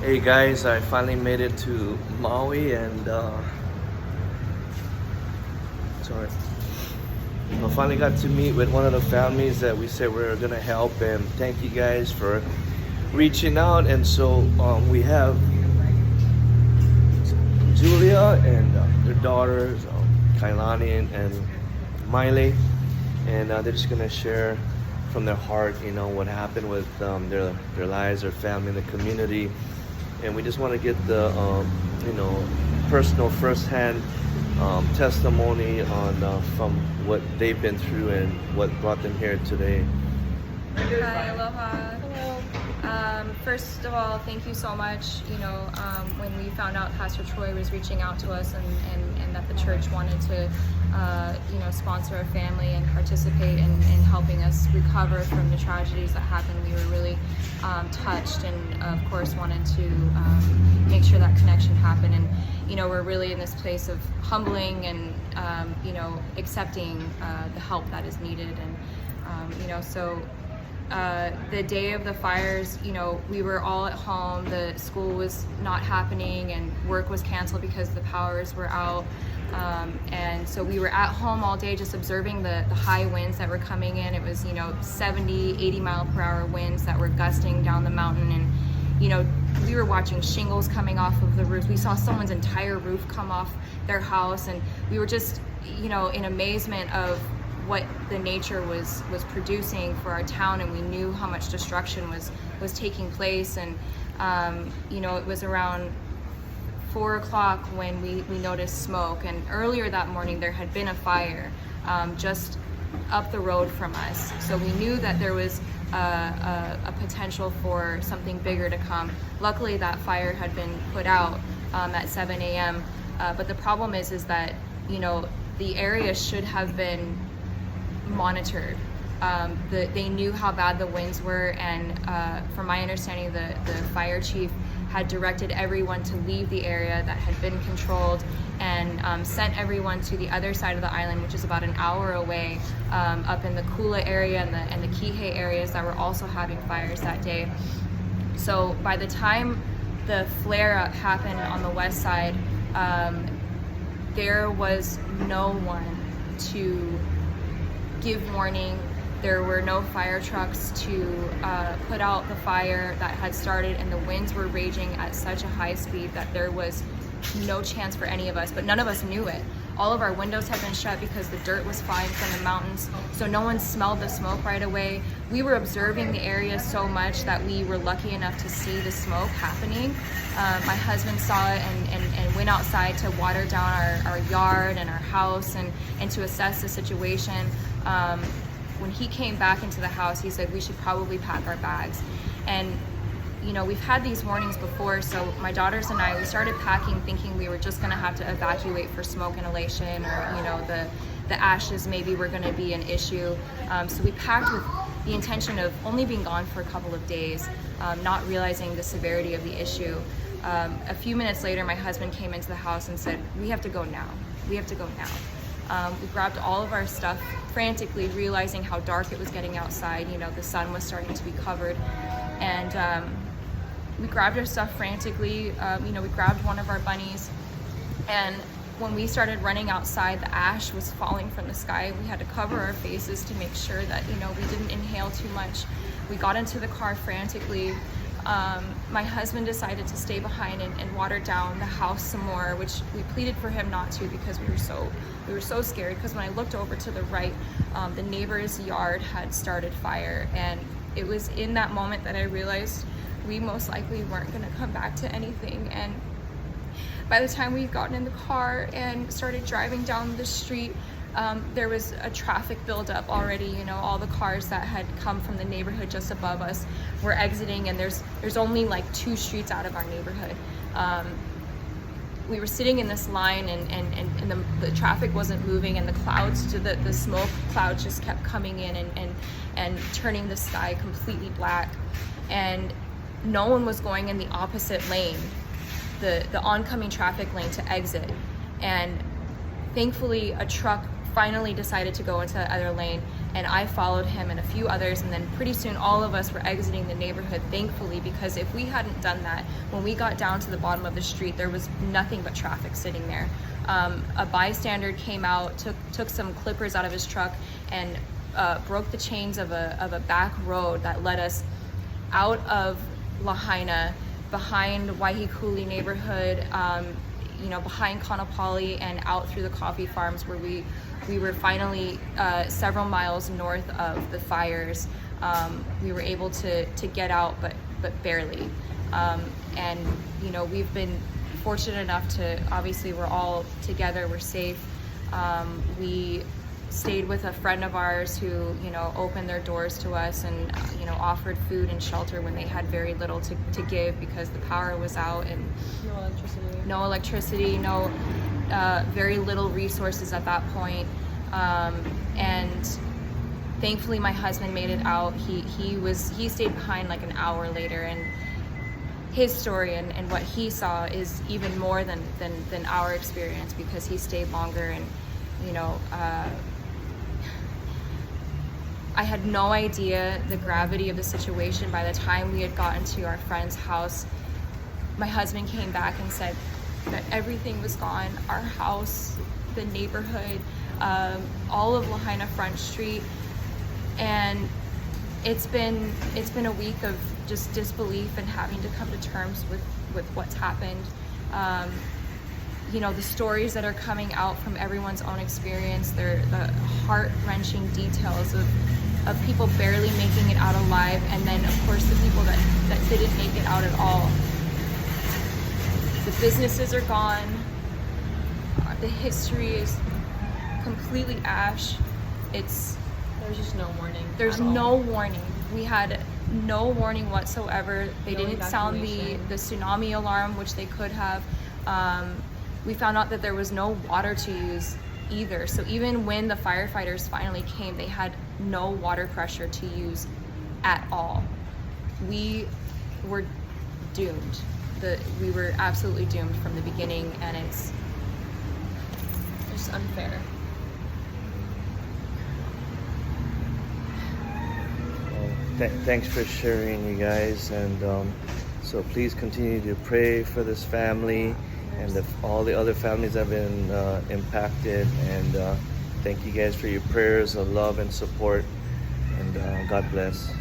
Hey guys, I finally made it to Maui and sorry. I finally got to meet with one of the families that we said we were gonna help, and thank you guys for reaching out. And so we have Julia and their daughters, Kailani and Miley, and they're just gonna share from their heart, what happened with their lives, their family, the community. And we just want to get the personal firsthand testimony on from what they've been through and what brought them here today. Hi, aloha. First of all, thank you so much. When we found out Pastor Troy was reaching out to us and that the church wanted to, sponsor a family and participate in helping us recover from the tragedies that happened, we were really touched and, of course, wanted to make sure that connection happened. And, we're really in this place of humbling and, accepting the help that is needed. And, so the day of the fires, we were all at home. The school was not happening and work was canceled because the powers were out. And so we were at home all day just observing the high winds that were coming in. It was, 70, 80 mile per hour winds that were gusting down the mountain. And, we were watching shingles coming off of the roofs. We saw someone's entire roof come off their house. And we were just, in amazement of what the nature was producing for our town, and we knew how much destruction was taking place. And it was around 4 o'clock when we noticed smoke, and earlier that morning there had been a fire just up the road from us, so we knew that there was a potential for something bigger to come. Luckily that fire had been put out at 7 a.m. But the problem is that the area should have been monitored. They knew how bad the winds were, and from my understanding, the fire chief had directed everyone to leave the area that had been controlled and sent everyone to the other side of the island, which is about an hour away, up in the Kula area and the Kihei areas that were also having fires that day. So by the time the flare-up happened on the west side, there was no one to give warning. There were no fire trucks to put out the fire that had started, and the winds were raging at such a high speed that there was no chance for any of us, but none of us knew it. All of our windows had been shut because the dirt was flying from the mountains, so no one smelled the smoke right away. We were observing the area so much that we were lucky enough to see the smoke happening. My husband saw it and went outside to water down our yard and our house and to assess the situation. When he came back into the house, he said we should probably pack our bags. And we've had these warnings before, so my daughters and I, we started packing thinking we were just gonna have to evacuate for smoke inhalation, or the ashes maybe were gonna be an issue. So we packed with the intention of only being gone for a couple of days, not realizing the severity of the issue. A few minutes later, my husband came into the house and said, we have to go now. We have to go now. We grabbed all of our stuff frantically, realizing how dark it was getting outside. The sun was starting to be covered. And we grabbed our stuff frantically. We grabbed one of our bunnies. And when we started running outside, the ash was falling from the sky. We had to cover our faces to make sure that, we didn't inhale too much. We got into the car frantically. My husband decided to stay behind and water down the house some more, which we pleaded for him not to because we were so scared. Because when I looked over to the right, the neighbor's yard had started fire, and it was in that moment that I realized we most likely weren't going to come back to anything. And by the time we'd gotten in the car and started driving down the street, there was a traffic buildup already. All the cars that had come from the neighborhood just above us were exiting, and there's only like 2 streets out of our neighborhood. We were sitting in this line, and the traffic wasn't moving, and the clouds, the smoke clouds just kept coming in and turning the sky completely black. And no one was going in the opposite lane, the oncoming traffic lane, to exit. And thankfully, a truck finally decided to go into the other lane, and I followed him and a few others, and then pretty soon all of us were exiting the neighborhood, thankfully, because if we hadn't done that, when we got down to the bottom of the street, there was nothing but traffic sitting there. A bystander came out, took some clippers out of his truck, and broke the chains of a back road that led us out of Lahaina, behind Waihekuli neighborhood, behind Kaanapali, and out through the coffee farms, where we were finally several miles north of the fires. We were able to get out, but barely. And we've been fortunate enough to, obviously we're all together, we're safe. We stayed with a friend of ours who opened their doors to us and offered food and shelter when they had very little to give, because the power was out and no electricity, very little resources at that point. And thankfully my husband made it out. He stayed behind like an hour later, and his story and what he saw is even more than our experience, because he stayed longer. And I had no idea the gravity of the situation. By the time we had gotten to our friend's house, my husband came back and said that everything was gone. Our house, the neighborhood, all of Lahaina Front Street. And it's been a week of just disbelief and having to come to terms with what's happened. The stories that are coming out from everyone's own experience, they're the heart-wrenching details of people barely making it out alive, and then of course the people that didn't make it out at all. The businesses are gone. The history is completely ash. There's just no warning. There's no warning. We had no warning whatsoever. They didn't sound the tsunami alarm, which they could have. We found out that there was no water to use either. So even when the firefighters finally came, they had no water pressure to use at all. We were doomed. We were absolutely doomed from the beginning, and it's just unfair. Thanks for sharing, you guys, and so please continue to pray for this family and all the other families that have been impacted, and thank you guys for your prayers of love and support, and God bless.